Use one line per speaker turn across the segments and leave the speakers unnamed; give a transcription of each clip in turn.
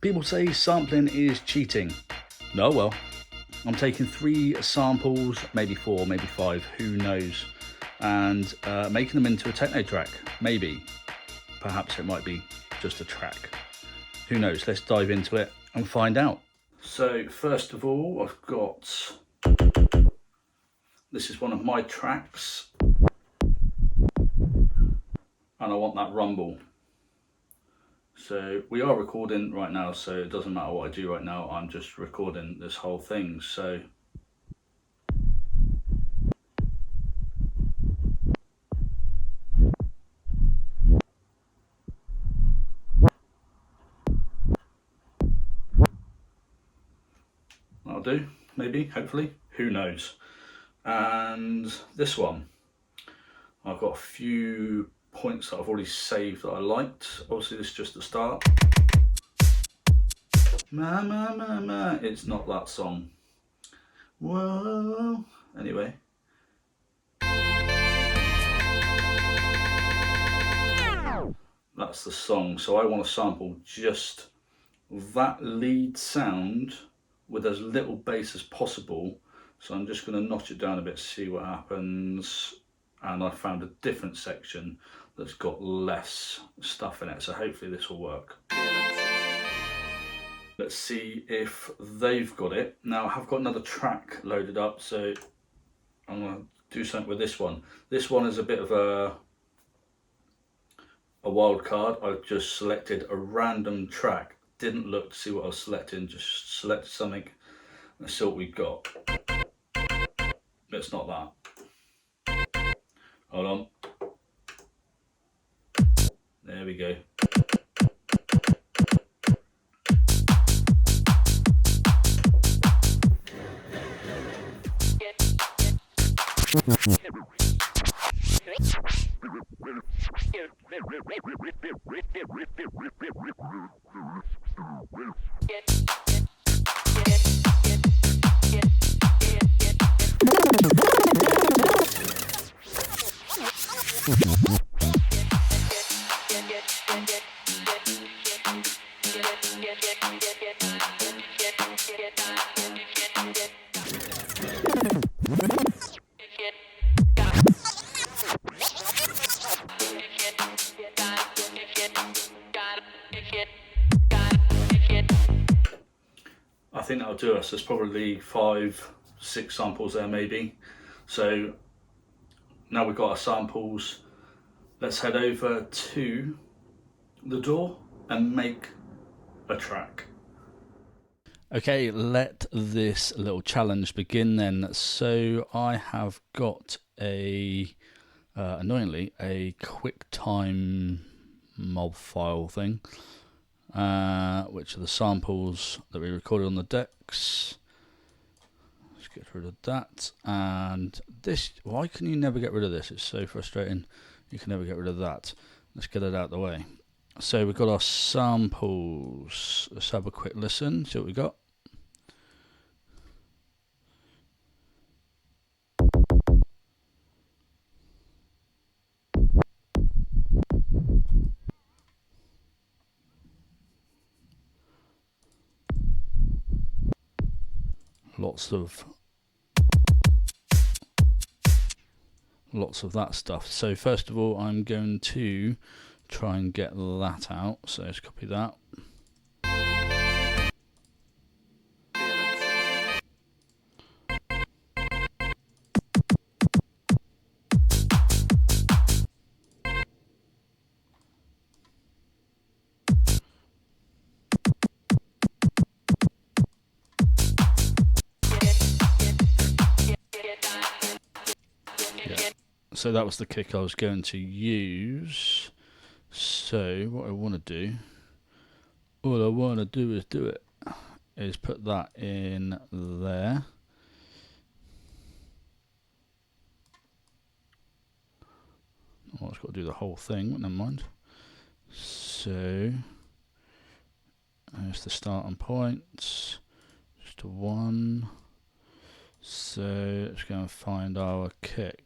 People say sampling is cheating. No, well, I'm taking 3 samples, maybe 4, maybe 5, who knows, and making them into a techno track. Maybe, perhaps it might be just a track. Who knows? Let's dive into it and find out. So first of all, I've got, this is one of my tracks, and I want that rumble. So we are recording right now, so it doesn't matter what I do right now, I'm just recording this whole thing. So that'll do, maybe, hopefully, who knows. And this one, I've got a few points that I've already saved that I liked. Obviously this is just the start. Ma, ma, ma, ma. It's not that song. Whoa. Anyway. That's the song. So I want to sample just that lead sound with as little bass as possible. So I'm just going to notch it down a bit, see what happens. And I found a different section that's got less stuff in it. So hopefully this will work. Let's see if they've got it. Now I have got another track loaded up, so I'm going to do something with this one. This one is a bit of a wild card. I've just selected a random track. Didn't look to see what I was selecting, just selected something. Let's see what we've got. It's not that. Hold on. There we go. I think that'll do us. There's probably 5, 6 samples there maybe. So now we've got our samples, let's head over to the DAW and make a track. Okay, let this little challenge begin then. So I have got annoyingly, a QuickTime mob file thing, which are the samples that we recorded on the decks. Let's get rid of that. And this, why can you never get rid of this? It's so frustrating. You can never get rid of that. Let's get it out of the way. So we've got our samples. Let's have a quick listen, see what we got. Lots of that stuff. So first of all, I'm going to try and get that out. So let's copy that. So that was the kick I was going to use. So what I want to do, all I want to do is put that in there. Oh, I've got to do the whole thing, never mind. So there's the starting points, just a 1. So let's go and find our kick.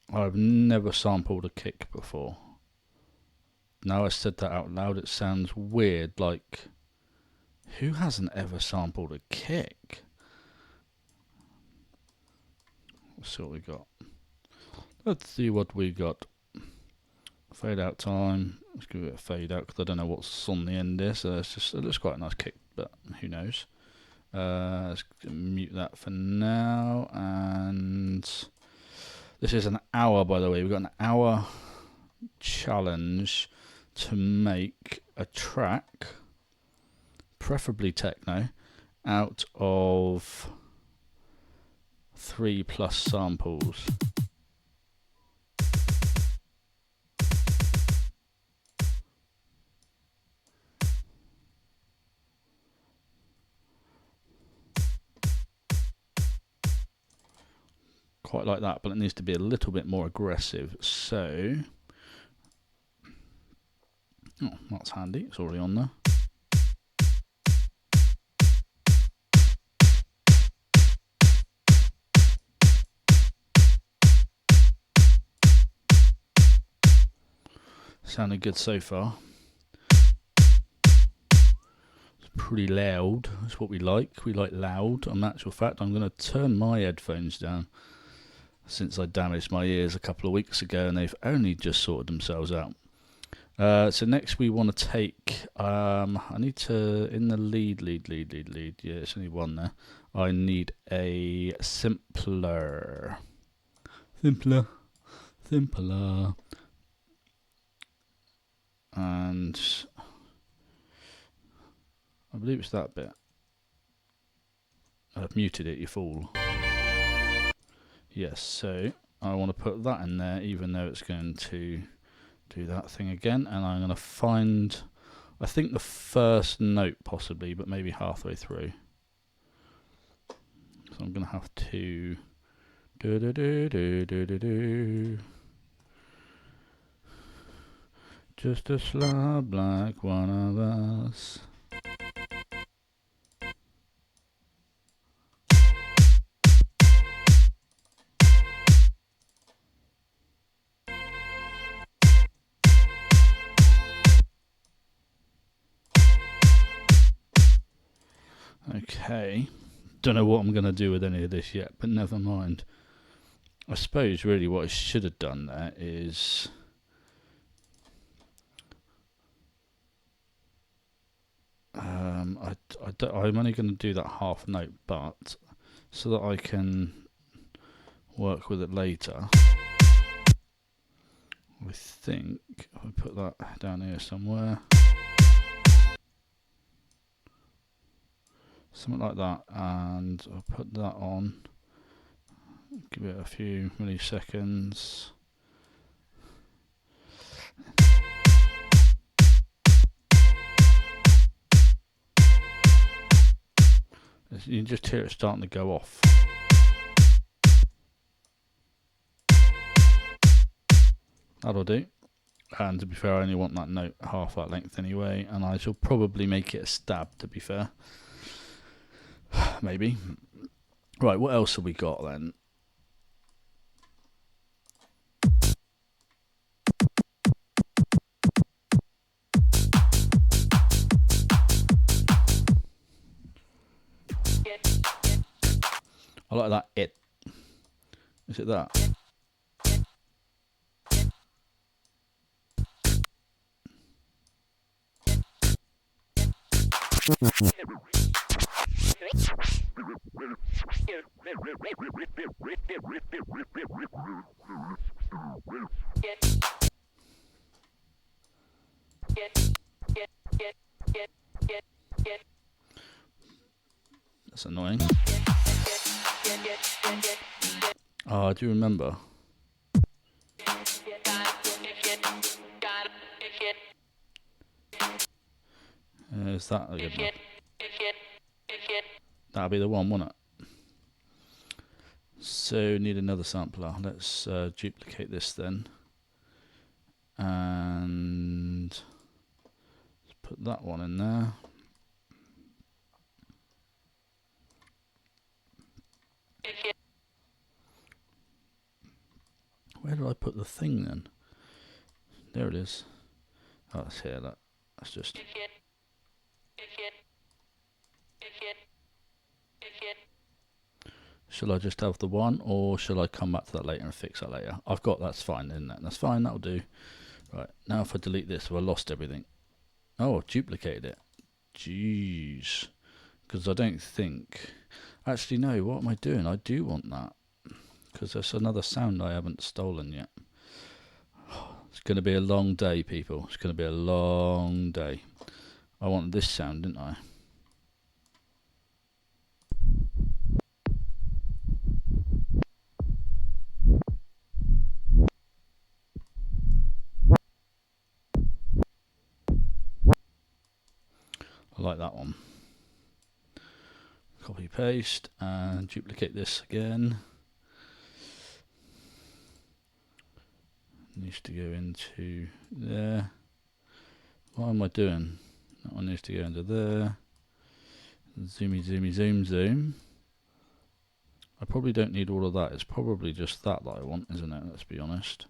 I've never sampled a kick before. now I said that out loud, it sounds weird. Like, who hasn't ever sampled a kick? Let's see what we got. Let's see what we got. Fade out time. Let's give it a fade out because I don't know what's on the end there. So it's just, it looks quite a nice kick, but who knows? Let's mute that for now. And this is an hour, by the way. We've got an hour challenge to make a track, preferably techno, out of 3+ samples. Quite like that, but it needs to be a little bit more aggressive. So, oh, that's handy. It's already on there. Sounding good so far. It's pretty loud. That's what we like. We like loud. In actual fact, I'm going to turn my headphones down, since I damaged my ears a couple of weeks ago and they've only just sorted themselves out. So next we want to take, I need to, in the lead, yeah, it's only one there. I need a simpler. And I believe it's that bit. I've muted it, you fool. Yes, so I want to put that in there, even though it's going to do that thing again. And I'm going to find, I think the first note possibly, but maybe halfway through. So I'm going to have to do. Just a slob like one of us. Okay, don't know what I'm going to do with any of this yet, but never mind. I suppose really what I should have done there is I'm only going to do that half note, but so that I can work with it later, I think if I put that down here somewhere, something like that, and I'll put that on, give it a few milliseconds. You can just hear it starting to go off. That'll do. And to be fair, I only want that note half that length anyway, and I shall probably make it a stab, to be fair. Maybe. Right, what else have we got then? I like that it. Is it that? That's annoying. Oh, I do remember. Is that a good one? That'll be the one, won't it? So, need another sampler. Let's duplicate this then. And let's put that one in there. Where did I put the thing then? There it is. Oh, let's hear that. Let's just. Shall I just have the one, or shall I come back to that later and fix that later? I've got that's fine, isn't it? That's fine, that'll do. Right, now if I delete this, have I lost everything? Oh, I've duplicated it. Jeez. Because I don't think... Actually, no, what am I doing? I do want that. Because there's another sound I haven't stolen yet. It's going to be a long day, people. It's going to be a long day. I want this sound, didn't I? I like that one. Copy paste and duplicate this again. Needs to go into there. What am I doing? That one needs to go into there. Zoomy, zoomy, zoom, zoom. I probably don't need all of that. It's probably just that I want, isn't it? Let's be honest.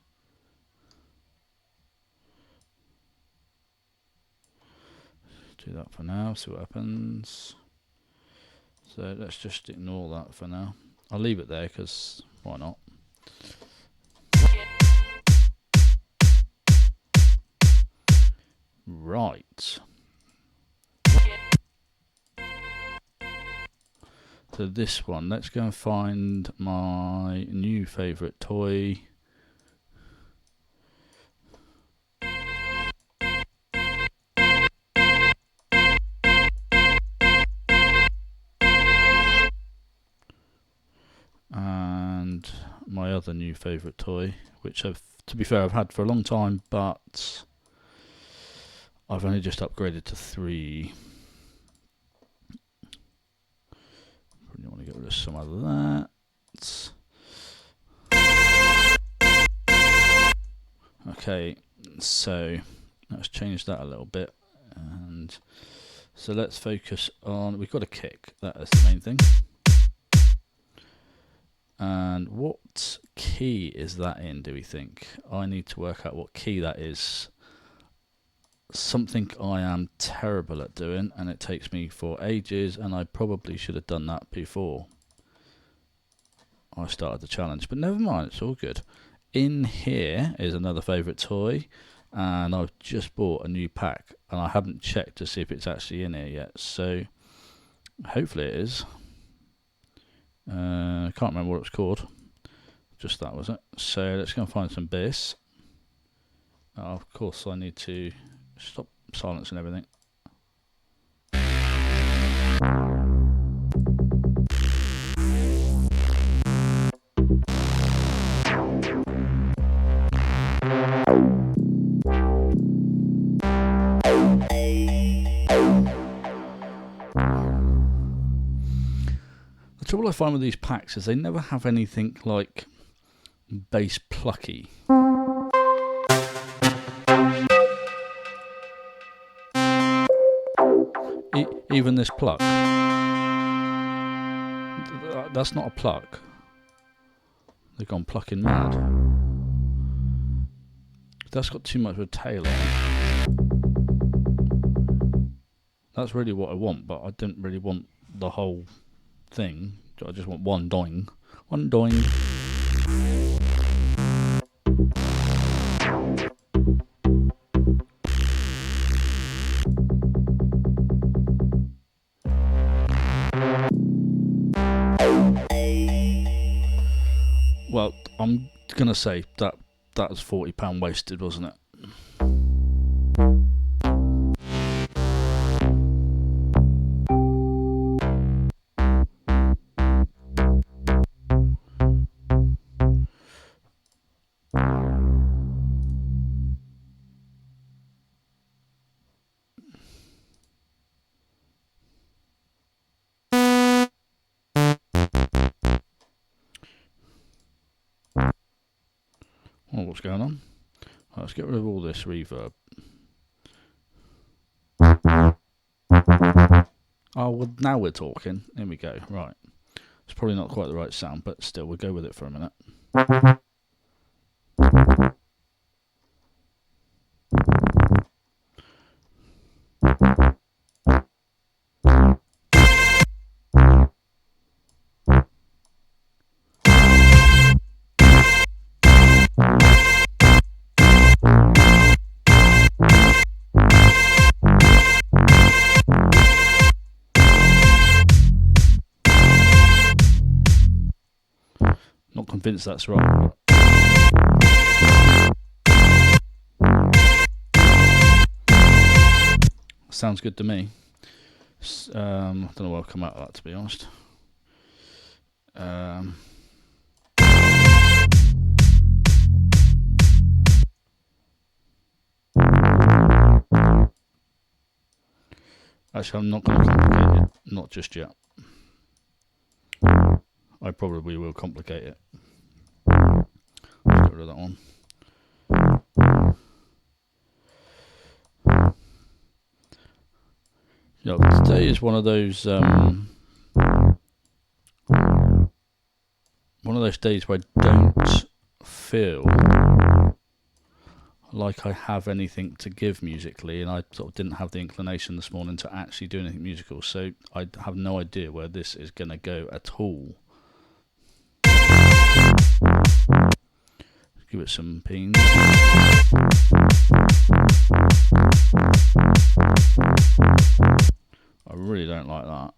Do that for now, see what happens. So let's just ignore that for now. I'll leave it there because why not? Right. So this one, let's go and find my new favourite toy. And my other new favourite toy, which I've, to be fair, I've had for a long time, but I've only just upgraded to 3. Probably want to get rid of some of that. Okay, so let's change that a little bit. And so let's focus on, we've got a kick, that is the main thing. And what key is that in, do we think? I need to work out what key that is. Something I am terrible at doing, and it takes me for ages, and I probably should have done that before I started the challenge. But never mind, it's all good. In here is another favourite toy, and I've just bought a new pack, and I haven't checked to see if it's actually in here yet, so hopefully it is. I can't remember what it's called. Just that, was it? So let's go and find some bass. Of course, I need to stop silencing everything. The trouble I find with these packs is they never have anything like bass plucky. Even this pluck. That's not a pluck. They've gone plucking mad. That's got too much of a tail on it. That's really what I want, but I don't really want the whole thing. I just want one doing. One doing. Well, I'm gonna say that was £40 wasted, wasn't it? Oh, what's going on? Let's get rid of all this reverb. Oh, well, now we're talking. Here we go. Right. It's probably not quite the right sound, but still, we'll go with it for a minute. convinced that's right. Sounds good to me. I don't know what I'll come out of that, to be honest. Actually, I'm not going to complicate it. Not just yet. I probably will complicate it. Let's get rid of that one. Yeah, today is one of those days where I don't feel like I have anything to give musically, and I sort of didn't have the inclination this morning to actually do anything musical, so I have no idea where this is going to go at all. Give it some pings. I really don't like that.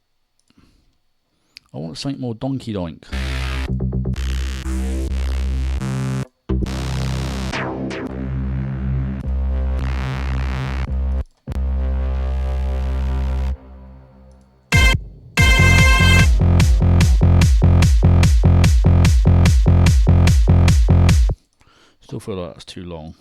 I want something more donkey doink. Still feel like that's too long.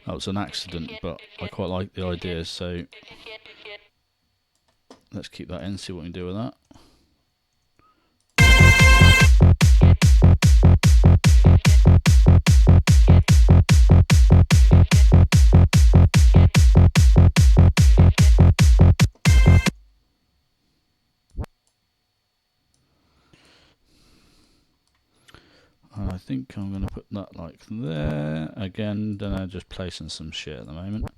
That was an accident, but I quite like the idea, so let's keep that in, see what we can do with that. And I think I'm going to put that like there. Again, then I'm just placing some shit at the moment.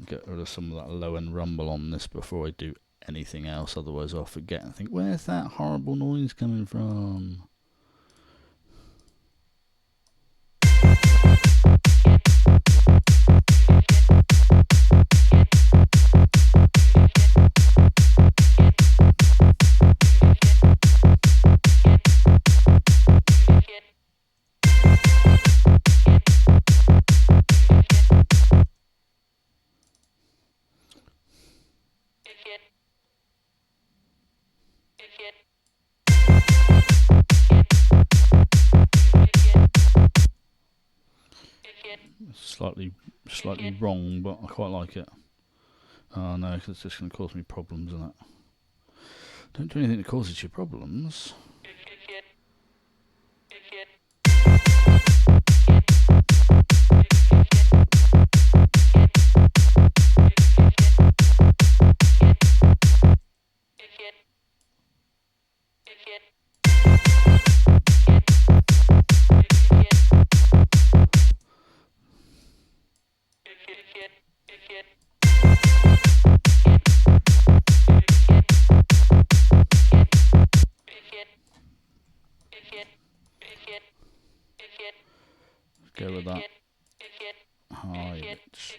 Get rid of some of that low end rumble on this before I do anything else, otherwise I'll forget and think, where's that horrible noise coming from? Slightly wrong, but I quite like it. Oh no, because it's just going to cause me problems, isn't it? Don't do anything that causes you problems. Go with that. Hi, bitch.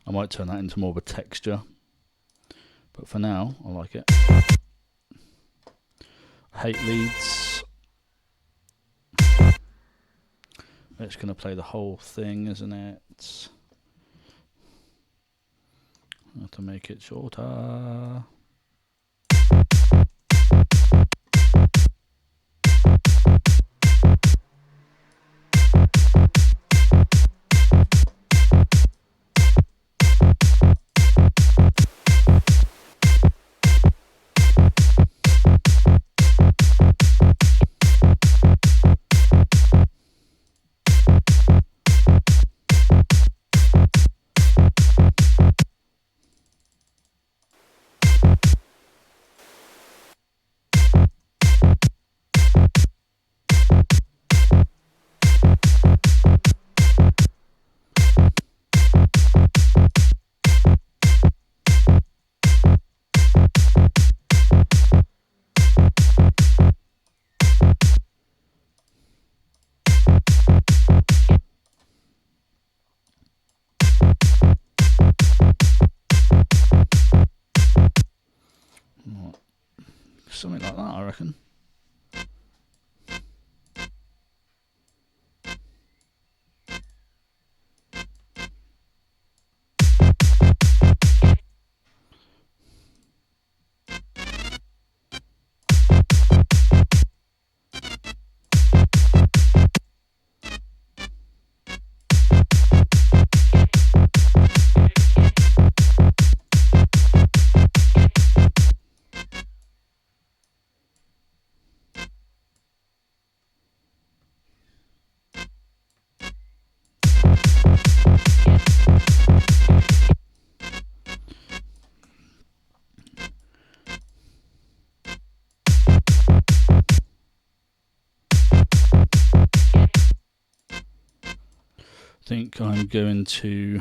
I might turn that into more of a texture, but for now, I like it. Hate leads. It's going to play the whole thing, isn't it? I have to make it shorter. think I'm going to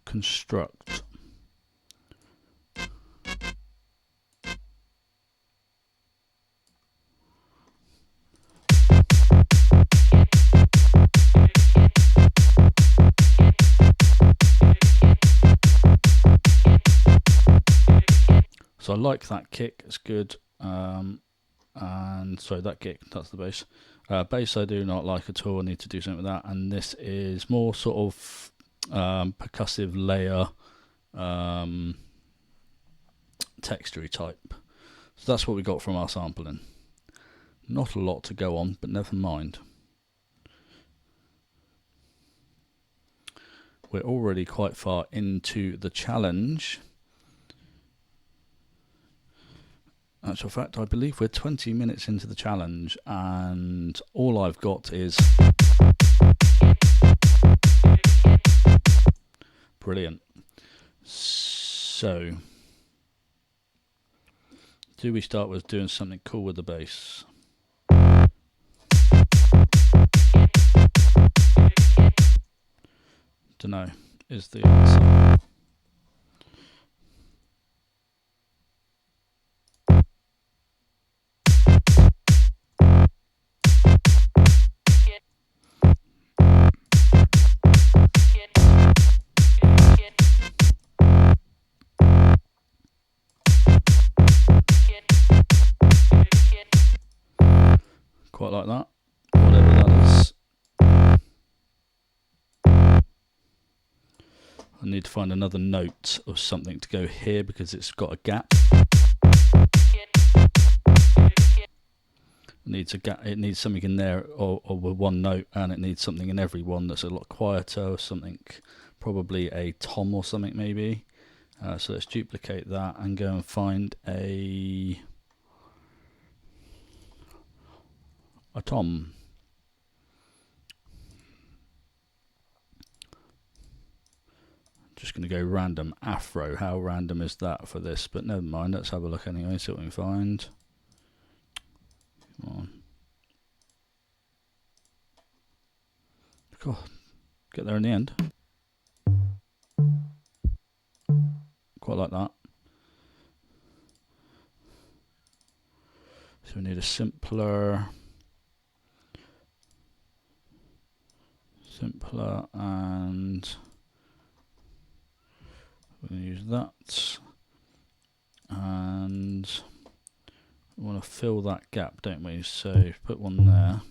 construct. So I like that kick, it's good. And sorry, that kick, that's the bass. Bass I do not like at all, I need to do something with that. And this is more sort of percussive layer, texture type. So that's what we got from our sampling. Not a lot to go on, but never mind. We're already quite far into the challenge. Actual fact, I believe we're 20 minutes into the challenge and all I've got is brilliant. So, do we start with doing something cool with the bass? Dunno, is the answer. Quite like that, whatever that is. I need to find another note of something to go here because it's got a gap. It needs something in there or with one note, and it needs something in every one that's a lot quieter or something, probably a tom or something maybe. So let's duplicate that and go and find a tom. Just going to go random afro. How random is that for this? But never mind, let's have a look anyway, see what we can find. Come on. God, get there in the end. Quite like that. So we need a simpler, and we're going to use that. And we want to fill that gap, don't we? So put one there.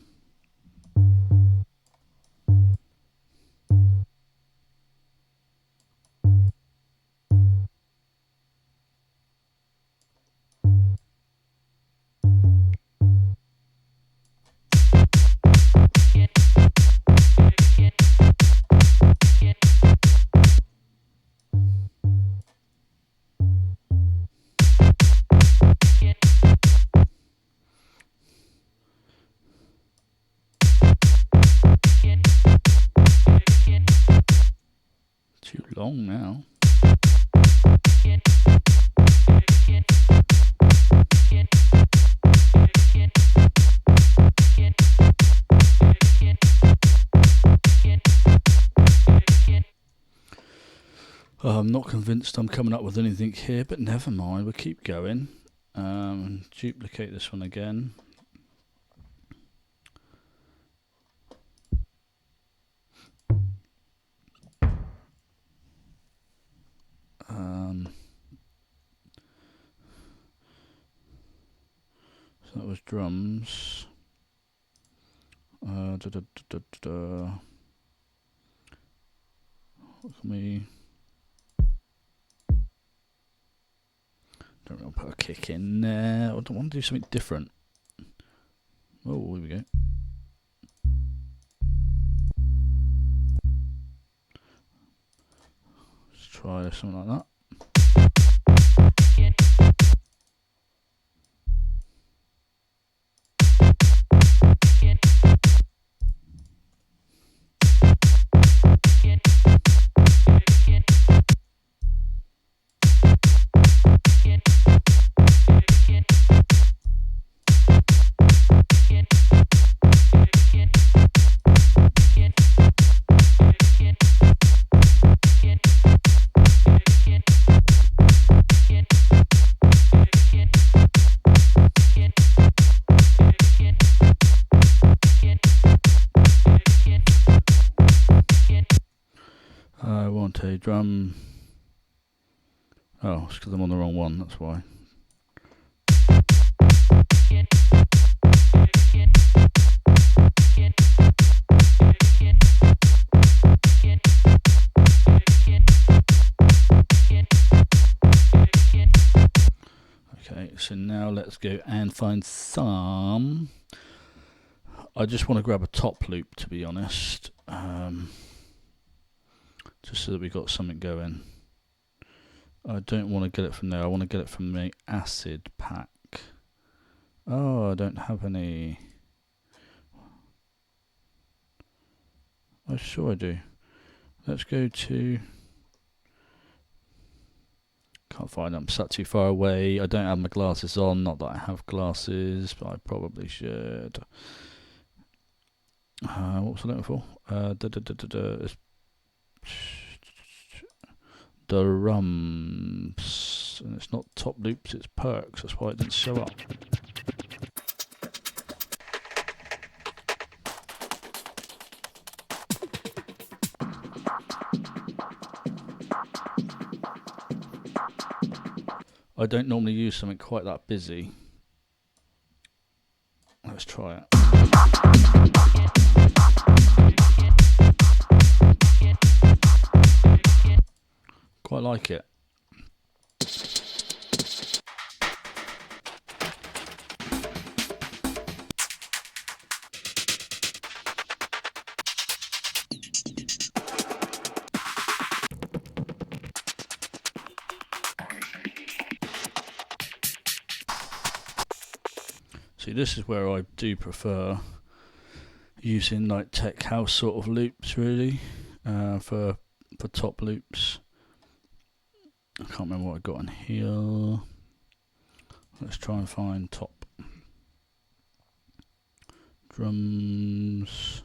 Too long now. I'm not convinced I'm coming up with anything here, but never mind, we'll keep going. Duplicate this one again. So that was drums. What can we... Don't want to put a kick in there. I don't want to do something different. Oh, here we go. Let's try something like that. drum. Oh, it's because I'm on the wrong one, that's why. Okay, so now let's go and find some. I just want to grab a top loop, to be honest, just so that we got something going. I don't want to get it from there. I want to get it from the acid pack. Oh, I don't have any. I'm sure I do. Let's go to. Can't find them. I'm sat too far away. I don't have my glasses on. Not that I have glasses, but I probably should. What was I looking for? Drums. And it's not top loops, it's perks. That's why it didn't show up. I don't normally use something quite that busy. Let's try it. Quite like it. See, this is where I do prefer using like tech house sort of loops, really, for top loops. I can't remember what I got in here. Let's try and find top drums.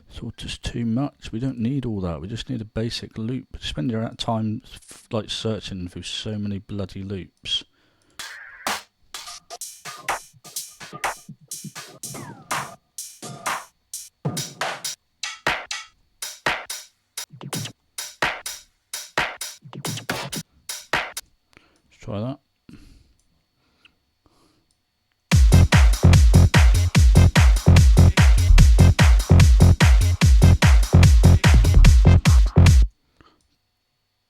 It's all just too much. We don't need all that. We just need a basic loop. Spend your time like searching through so many bloody loops. Let's try that.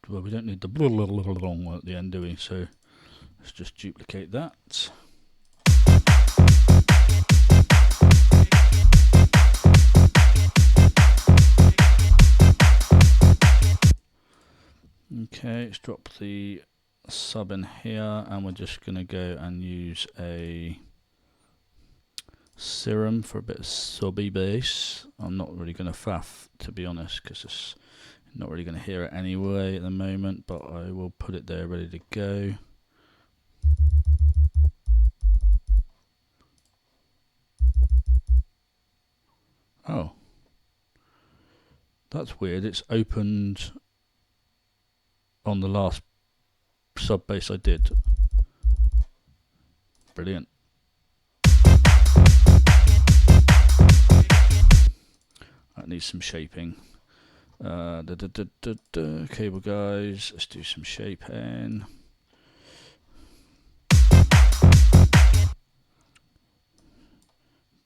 Well, we don't need the blah blah blah blah at the end, do we? So let's just duplicate that. Okay, let's drop the sub in here, and we're just going to go and use a serum for a bit of subby bass. I'm not really going to faff, to be honest, because it's not really going to hear it anyway at the moment, but I will put it there ready to go. Oh, that's weird. It's opened on the last sub bass I did. Brilliant. That needs some shaping. Cable guys, let's do some shaping.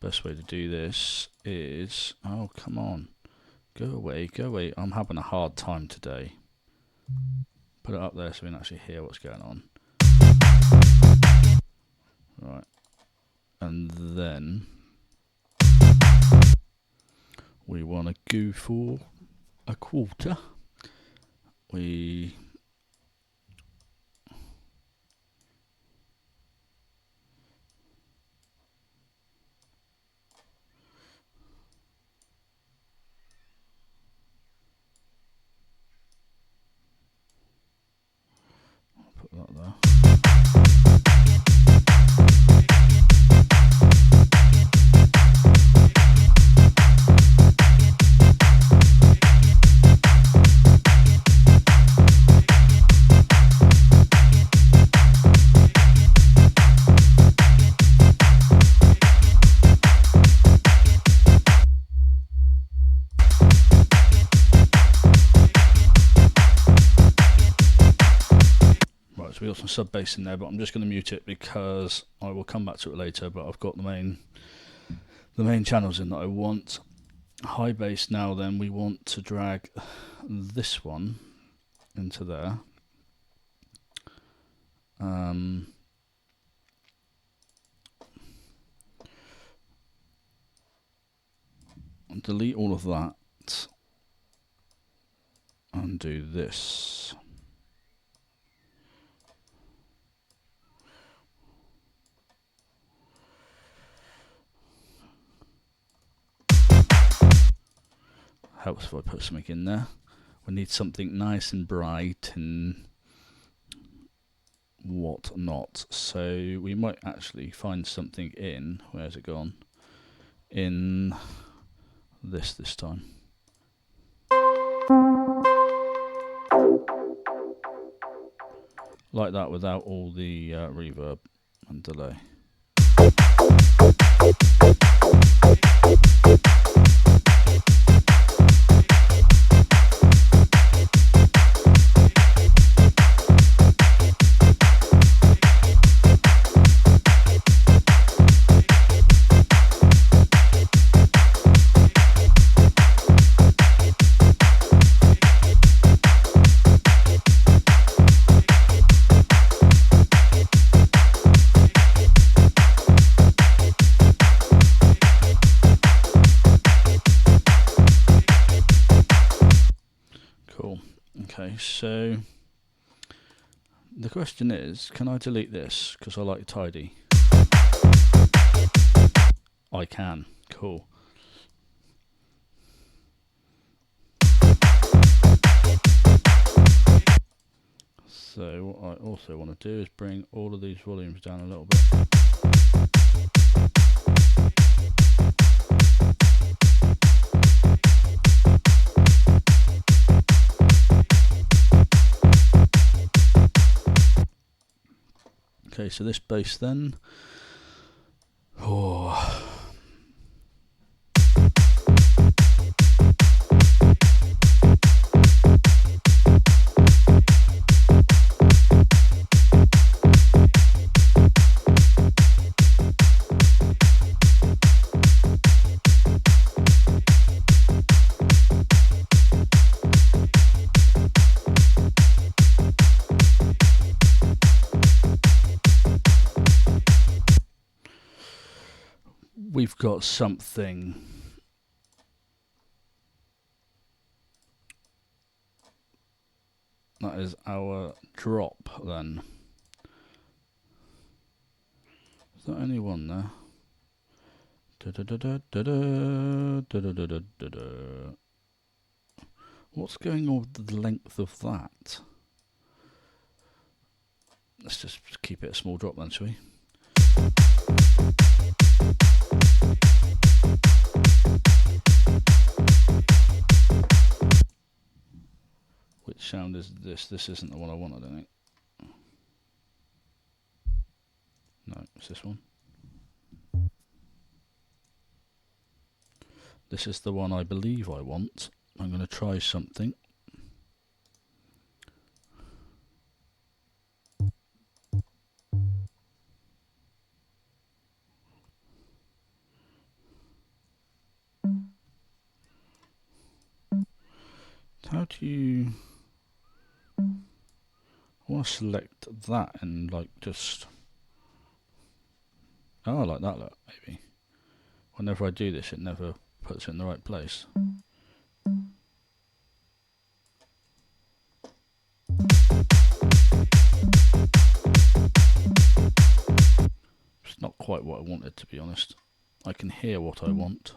Best way to do this is, oh come on, go away, I'm having a hard time today. Put it up there so we can actually hear what's going on. Right, and then we want to go for a quarter. We put that there. some sub bass in there, but I'm just going to mute it because I will come back to it later. But I've got the main channels in that I want. High bass now. Then we want to drag this one into there. Delete all of that and do this. Helps if I put something in there. We need something nice and bright and whatnot. So we might actually find something in, where's it gone? In this time. Like that without all the reverb and delay. So the question is, can I delete this because I like tidy? I can. Cool. So what I also want to do is bring all of these volumes down a little bit. Okay, so this bass then. Oh. We've got something that is our drop then. Is there only one there? What's going on with the length of that? Let's just keep it a small drop then, shall we? Which sound is this? This isn't the one I want, I don't think. No, it's this one. This is the one I believe I want. I'm going to try something. How do you... I want to select that and like just... Oh, I like that look, maybe. Whenever I do this, it never puts it in the right place. It's not quite what I wanted, to be honest. I can hear what I want.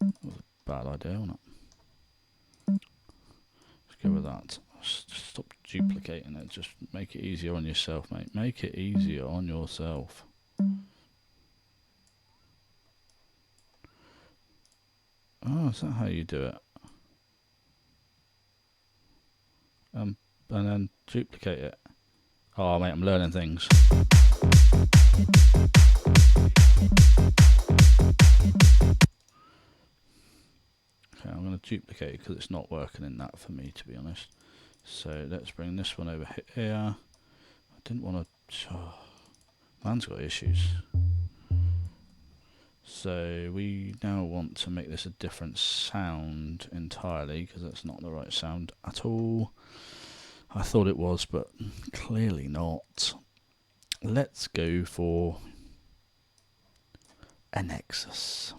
That was a bad idea, wasn't it? Let's go with that. Stop duplicating it. Just make it easier on yourself, mate. Make it easier on yourself. Oh, is that how you do it? And then duplicate it. Oh, mate, I'm learning things. Okay, I'm going to duplicate it because it's not working in that for me, to be honest. So let's bring this one over here. I didn't want to... Oh, man's got issues. So we now want to make this a different sound entirely, because that's not the right sound at all. I thought it was, but clearly not. Let's go for a Nexus.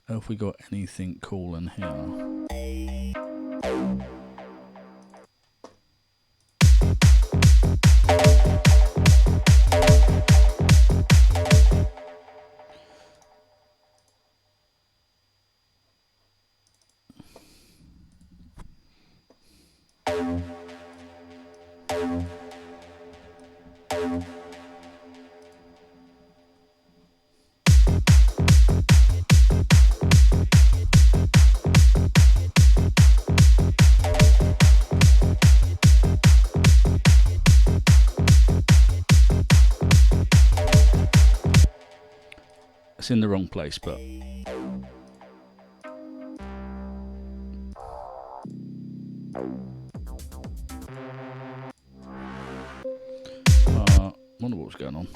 Have we got anything cool in here? It's in the wrong place, but wonder what's going on.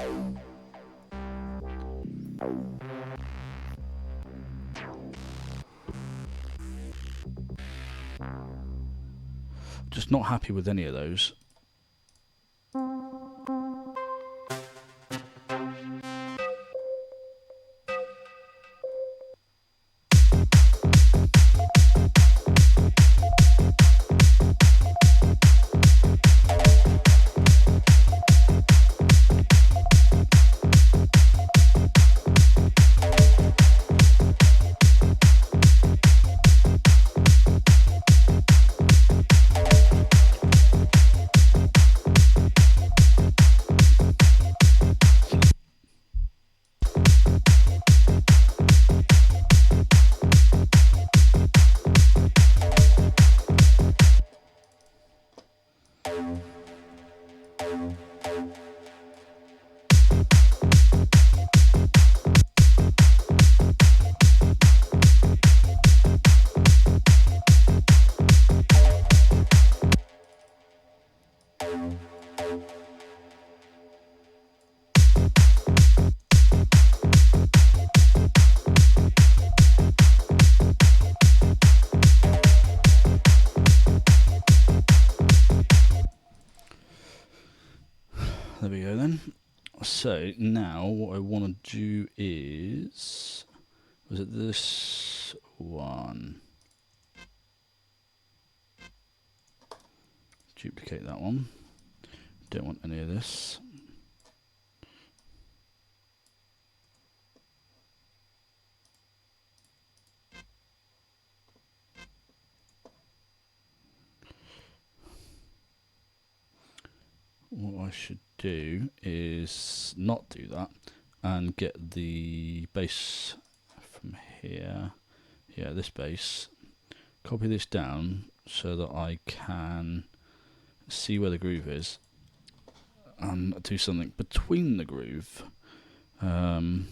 Just not happy with any of those. There we go then. So now what I want to do is... Was it this one? Duplicate that one. Don't want any of this. What I should do is not do that and get the base from here. Yeah, this base. Copy this down so that I can see where the groove is and do something between the groove. So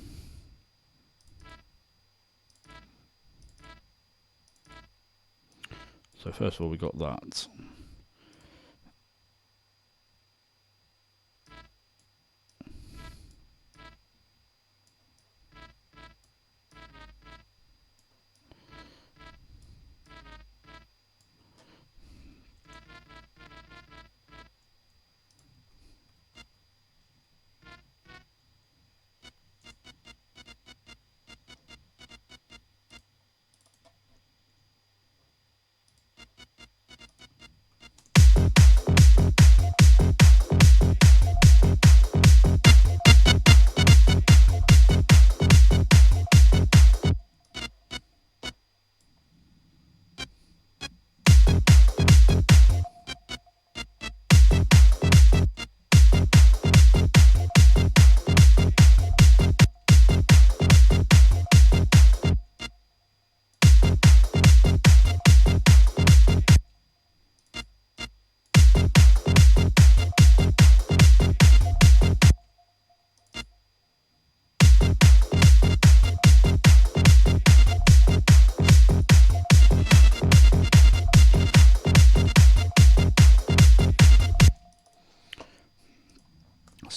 first of all, we got that.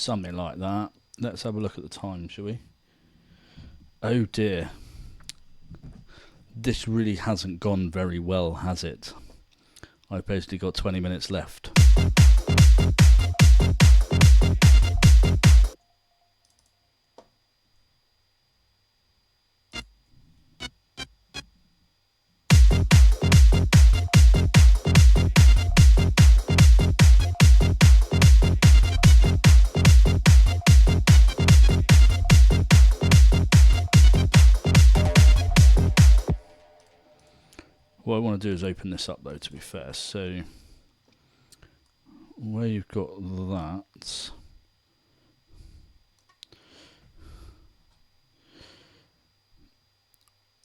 Something like that. Let's have a look at the time, shall we? Oh dear. This really hasn't gone very well, has it? I've basically got 20 minutes left. What I want to do is open this up though, to be fair. So where you've got that,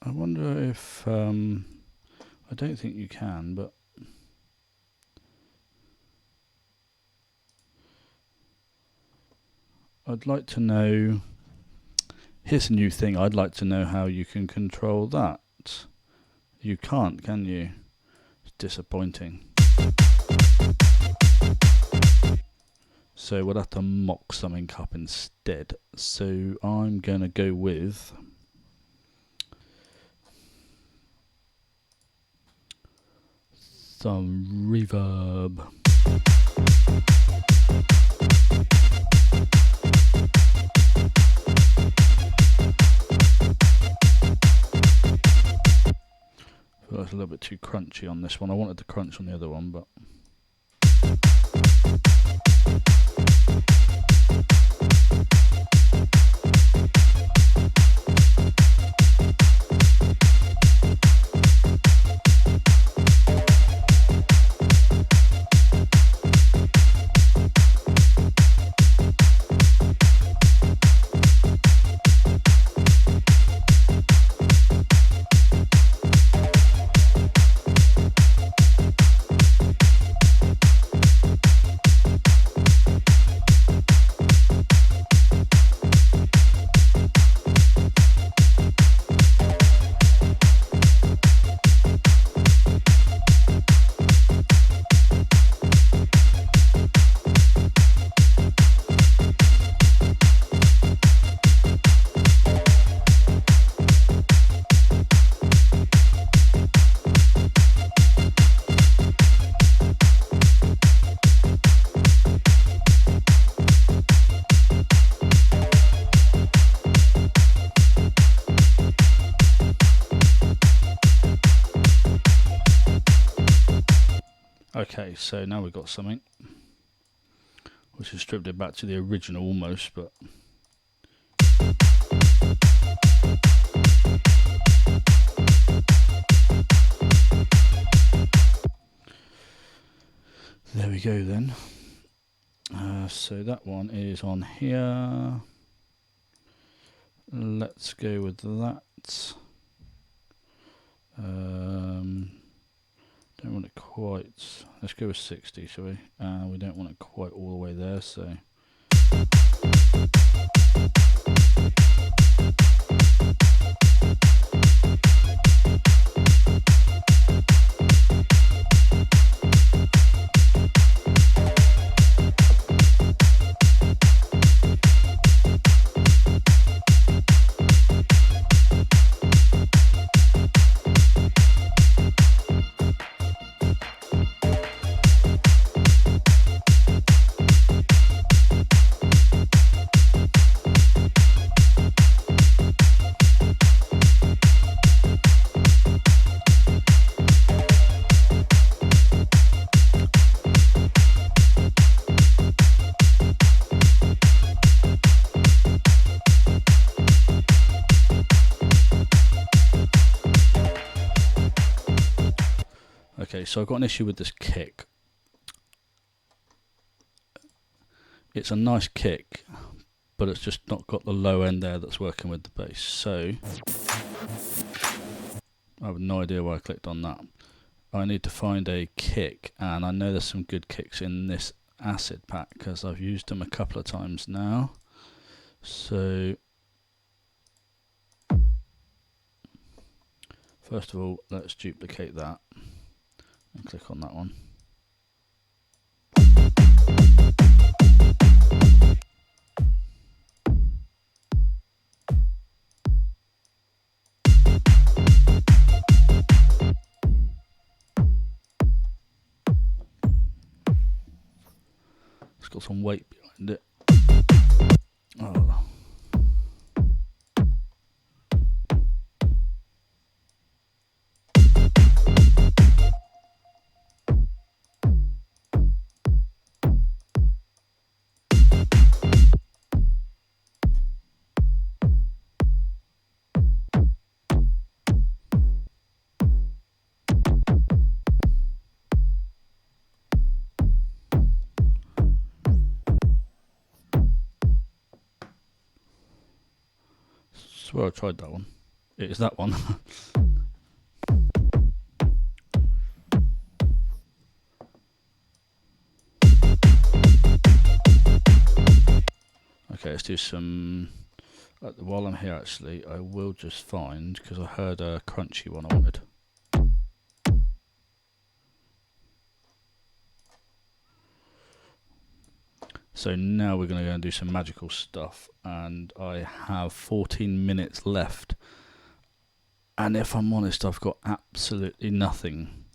I wonder if I don't think you can, but I'd like to know. Here's a new thing. I'd like to know how you can control that. You can't, can you? It's disappointing. So we'll have to mock something up instead. So I'm going to go with some reverb. I feel like it's a little bit too crunchy on this one. I wanted to crunch on the other one, but okay, so now we've got something which has stripped it back to the original almost, but there we go then. So that one is on here. Let's go with that. Don't want it quite. Let's go with 60, shall we? We don't want it quite all the way there, so. Okay, so I've got an issue with this kick. It's a nice kick, but it's just not got the low end there that's working with the bass. So I have no idea why I clicked on that. I need to find a kick, and I know there's some good kicks in this acid pack because I've used them a couple of times now. So first of all, let's duplicate that and click on that one. got some weight behind it. Oh. I swear I tried that one. It is that one. Okay, let's do some. While I'm here, actually, I will just find, because I heard a crunchy one I wanted. So now we're going to go and do some magical stuff, and I have 14 minutes left. And if I'm honest, I've got absolutely nothing.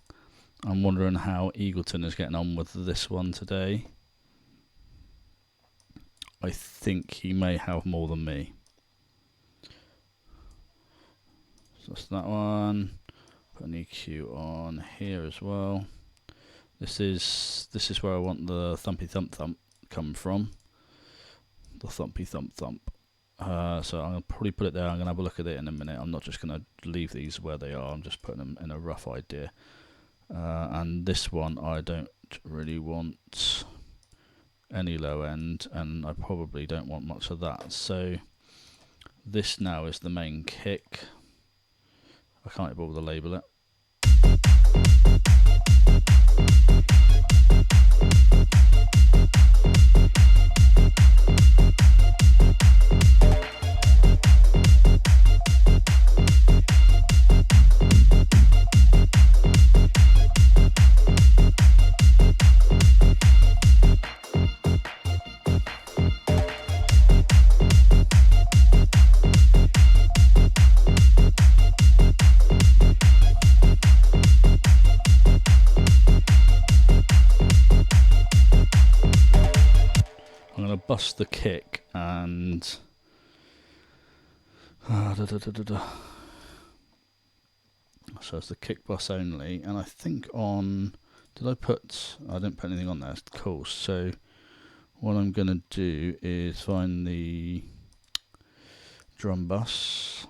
I'm wondering how Eagleton is getting on with this one today. I think he may have more than me. So that's that one. Put an EQ on here as well. This is where I want the thumpy thump thump come from. The thumpy thump thump. So I'm going to probably put it there. I'm going to have a look at it in a minute. I'm not just going to leave these where they are. I'm just putting them in a rough idea. And this one I don't really want any low end, and I probably don't want much of that. So this now is the main kick. I can't bother to label it. Bust the kick and so it's the kick bus only, and I think on I didn't put anything on there. It's cool. So what I'm gonna do is find the drum bus.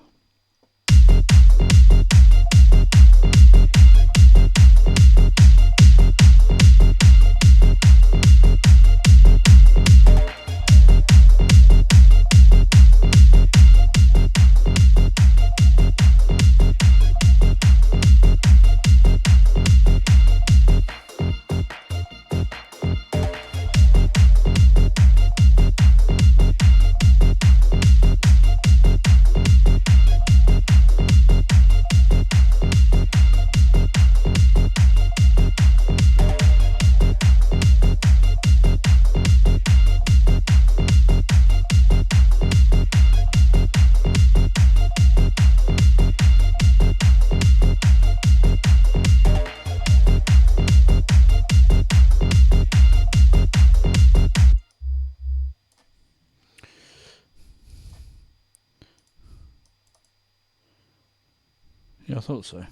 Yeah, I thought so.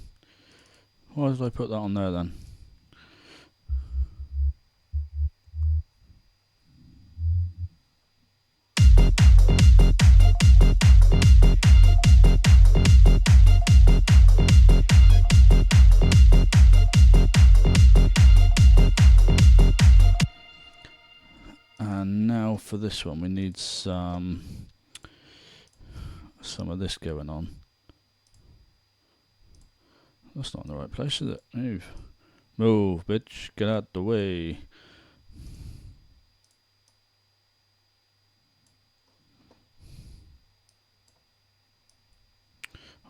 Why did I put that on there then? And now for this one, we need some of this going on. That's not in the right place, is it? Move. Move, bitch. Get out the way.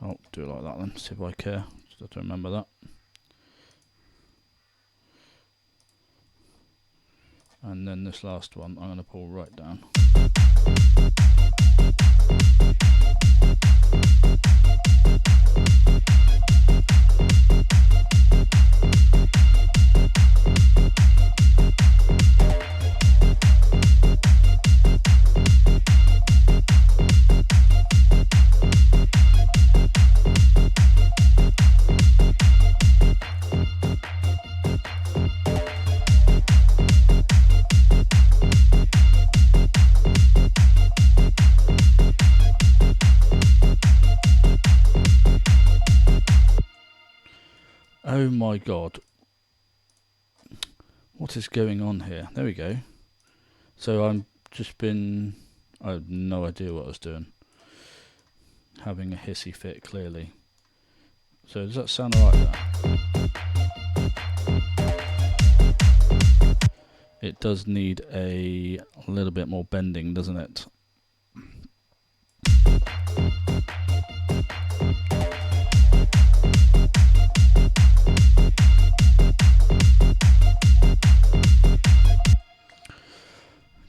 I'll do it like that then, see if I care. Just have to remember that. And then this last one, I'm going to pull right down. Oh my god. What is going on here? There we go. So I have no idea what I was doing. Having a hissy fit, clearly. So does that sound alright there? It does need a little bit more bending, doesn't it?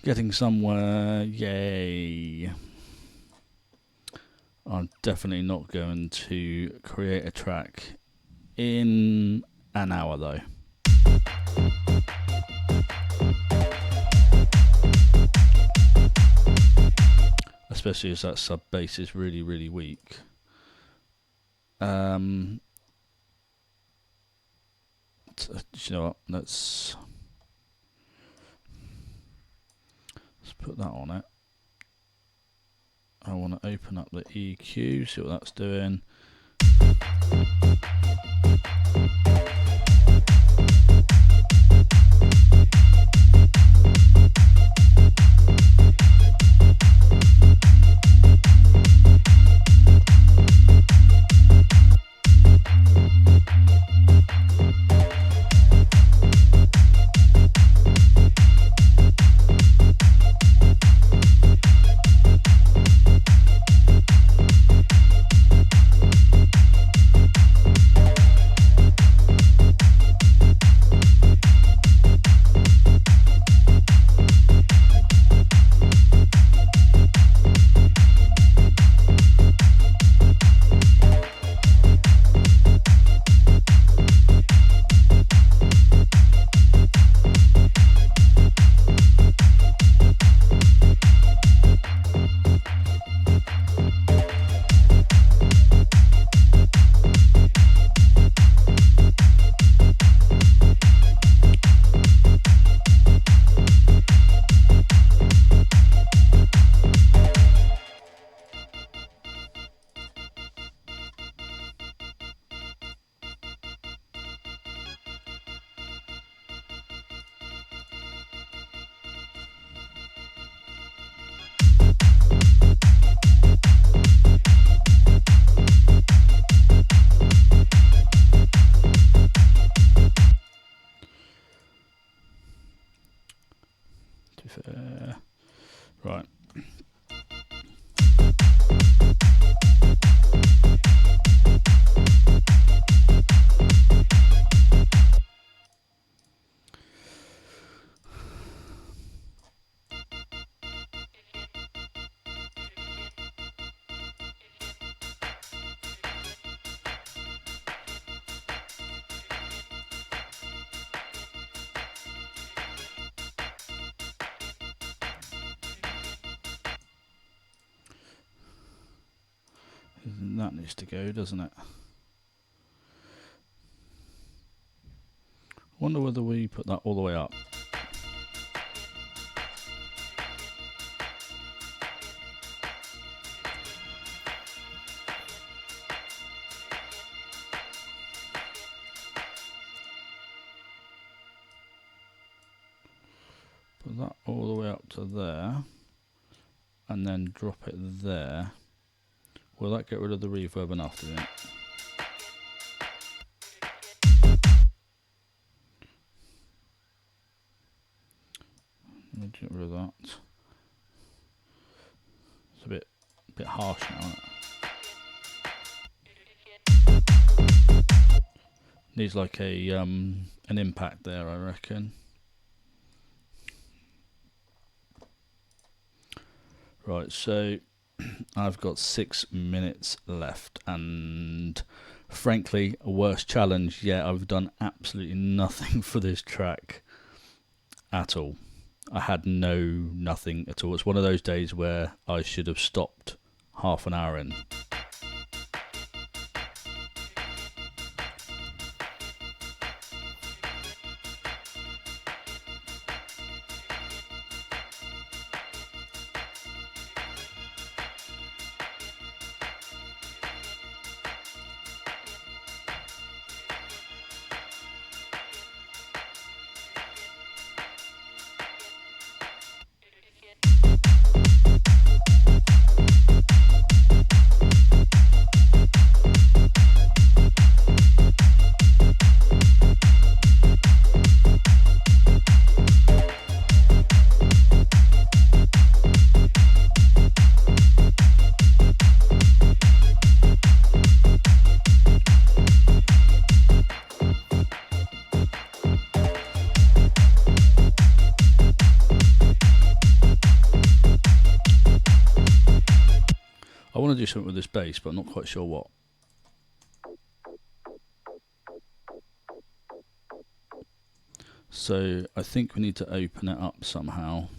Getting somewhere, yay. I'm definitely not going to create a track in an hour though. Especially as that sub bass is really, really weak. You know what? Let's put that on it. I want to open up the EQ, see what that's doing. Right. That needs to go, doesn't it? Wonder whether we put that all the way up. Put that all the way up to there, and then drop it there. Will that get rid of the reverb enough, do you think? Let me get rid of that. It's a bit harsh now, isn't it? Needs like a an impact there, I reckon. Right, so I've got 6 minutes left, and frankly, a worse challenge yet. I've done absolutely nothing for this track at all. I had nothing at all. It's one of those days where I should have stopped half an hour in. do something with this bass, but I'm not quite sure what. So I think we need to open it up somehow.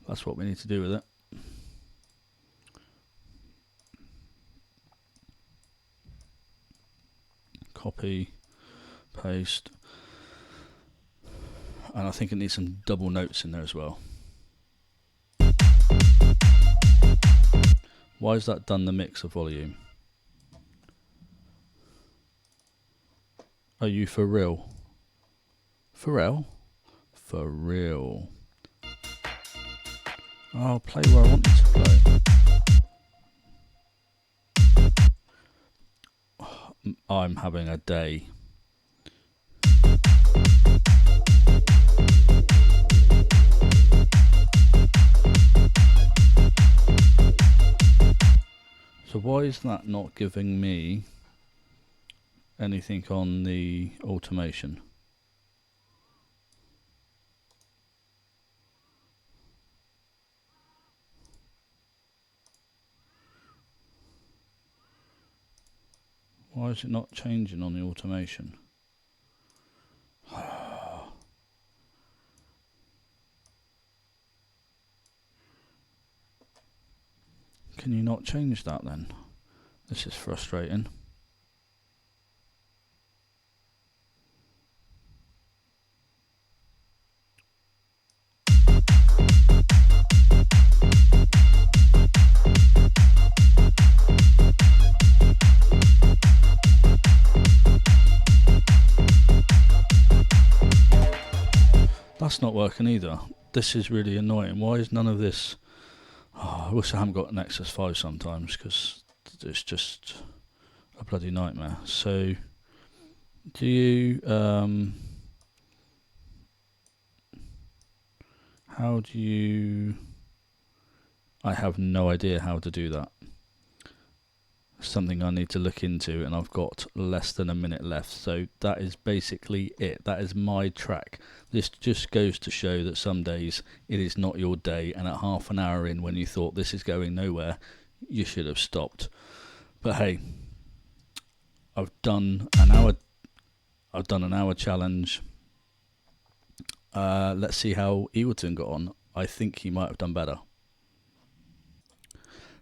That's what we need to do with it. Copy, paste, and I think it needs some double notes in there as well. Why has that done the mixer volume? Are you for real? For real? For real. I'll play where I want you to play. I'm having a day. So why is that not giving me anything on the automation? Why is it not changing on the automation? Can you not change that then? This is frustrating. That's not working either. This is really annoying. Why is none of this... Oh, I wish I hadn't got an Nexus 5 sometimes, because it's just a bloody nightmare. So, do you... how do you... I have no idea how to do that. Something I need to look into, and I've got less than a minute left, so that is basically it. That is my track. This just goes to show that some days it is not your day, and at half an hour in, when you thought this is going nowhere, you should have stopped. But hey, I've done an hour challenge. Let's see how Eagleton got on. I think he might have done better.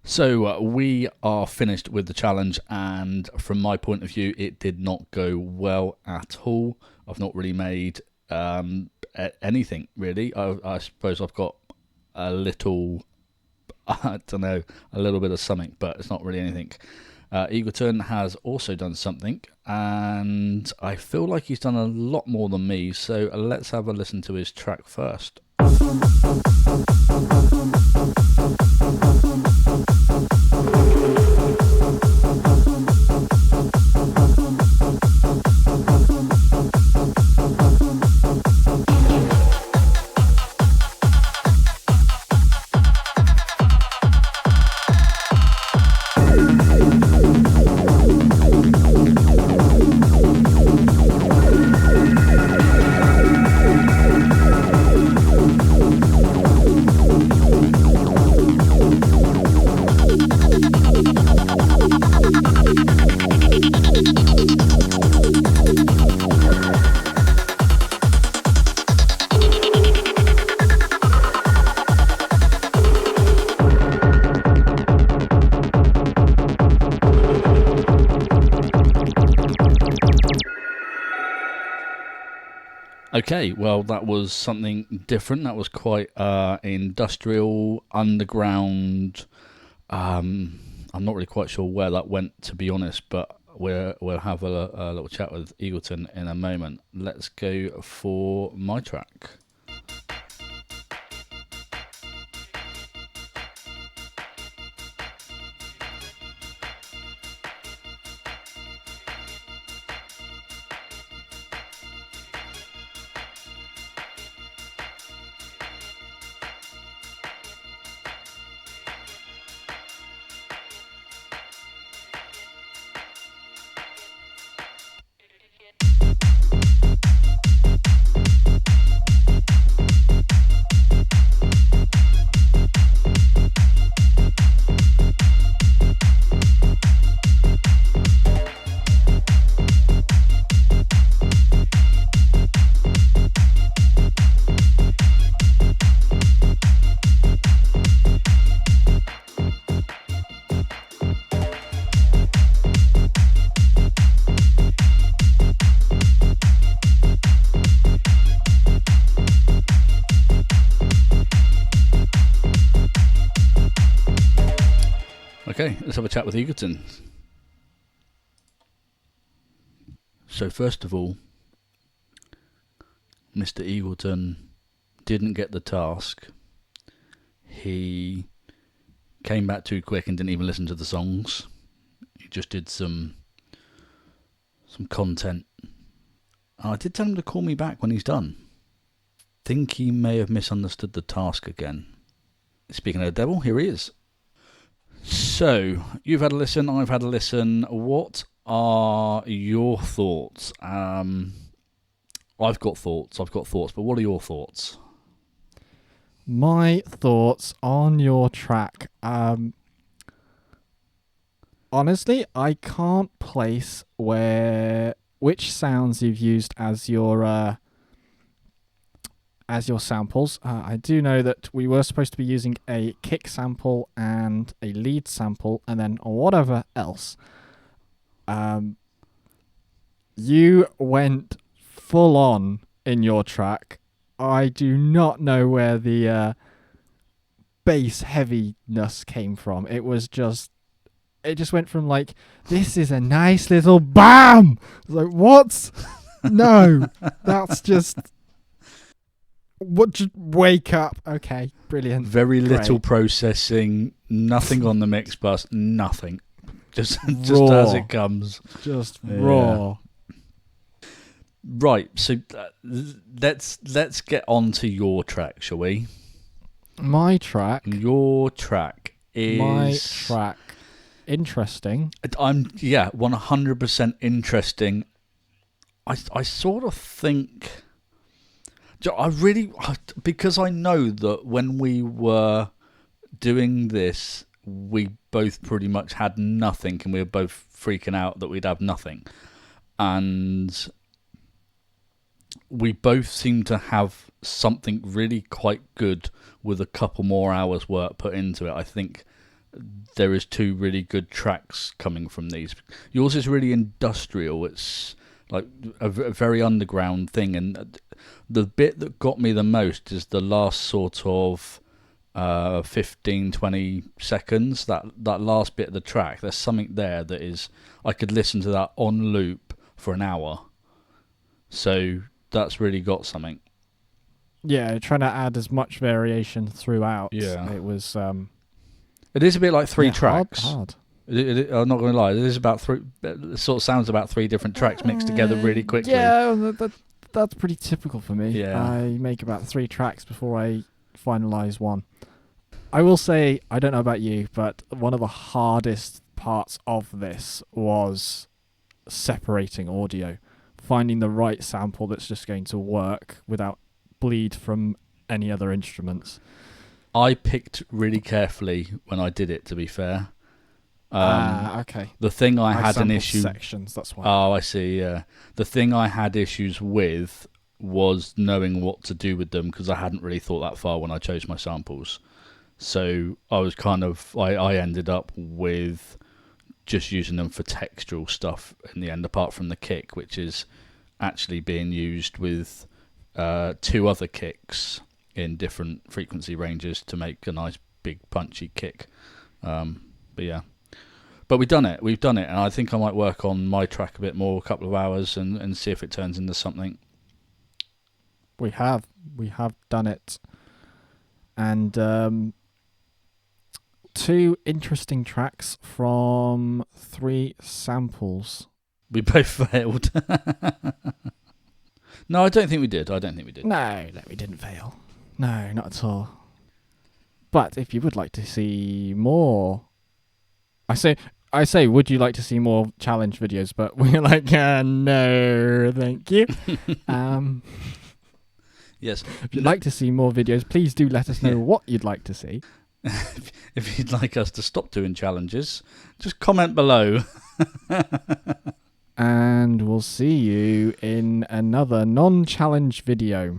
So we are finished with the challenge, and from my point of view, it did not go well at all. I've not really made anything, really. I suppose I've got a little, I don't know, a little bit of something, but it's not really anything. Eagleton has also done something, and I feel like he's done a lot more than me, so let's have a listen to his track first. Okay, well, that was something different. That was quite industrial, underground. I'm not really quite sure where that went, to be honest, but we'll have a little chat with Eagleton in a moment. Let's go for my track. Okay, let's have a chat with Eagleton. So first of all, Mr. Eagleton didn't get the task. He came back too quick and didn't even listen to the songs. He just did some content. I did tell him to call me back when he's done. Think he may have misunderstood the task again. Speaking of the devil, here he is. So, you've had a listen, I've had a listen. What are your thoughts? I've got thoughts, but what are your thoughts?
My thoughts on your track. Honestly, I can't place which sounds you've used as your samples. I do know that we were supposed to be using a kick sample and a lead sample and then whatever else. You went full on in your track. I do not know where the bass heaviness came from. It just went from like, this is a nice little BAM! Like, what? No, that's just... What? Just wake up. Okay, brilliant.
Very little
Great.
Processing, nothing on the mix bus, nothing. Just as it comes.
Just raw.
Right, so let's get on to your track, shall we?
My track.
Your track is...
Interesting.
I'm 100% interesting. I sort of think... because I know that when we were doing this, we both pretty much had nothing, and we were both freaking out that we'd have nothing. And we both seem to have something really quite good with a couple more hours work put into it. I think there is 2 really good tracks coming from these. Yours is really industrial. It's like a very underground thing, and the bit that got me the most is the last sort of 15-20 seconds, that last bit of the track. There's something there that is, I could listen to that on loop for an hour, so that's really got something.
Yeah, trying to add as much variation throughout.
Yeah,
it was
it is a bit like 3 tracks.
hard.
I'm not going to lie, it is about 3. It sort of sounds about 3 different tracks mixed together really quickly.
Yeah, that's pretty typical for me.
Yeah.
I make about 3 tracks before I finalise one. I will say, I don't know about you, but one of the hardest parts of this was separating audio, finding the right sample that's just going to work without bleed from any other instruments.
I picked really carefully when I did it, to be fair.
Okay.
The thing I had an issue...
sections, that's why.
Oh, I see, yeah. The thing I had issues with was knowing what to do with them, because I hadn't really thought that far when I chose my samples. So I was I ended up with just using them for textural stuff in the end, apart from the kick, which is actually being used with 2 other kicks in different frequency ranges to make a nice big punchy kick. But yeah. But we've done it. We've done it, and I think I might work on my track a bit more, a couple of hours, and see if it turns into something.
We have done it, and 2 interesting tracks from 3 samples.
We both failed. No, I don't think we did.
No, we didn't fail. No, not at all. But if you would like to see more, I say, would you like to see more challenge videos? But we're like, no, thank you.
Yes.
If you'd like to see more videos, please do let us know what you'd like to see.
If you'd like us to stop doing challenges, just comment below.
And we'll see you in another non-challenge video.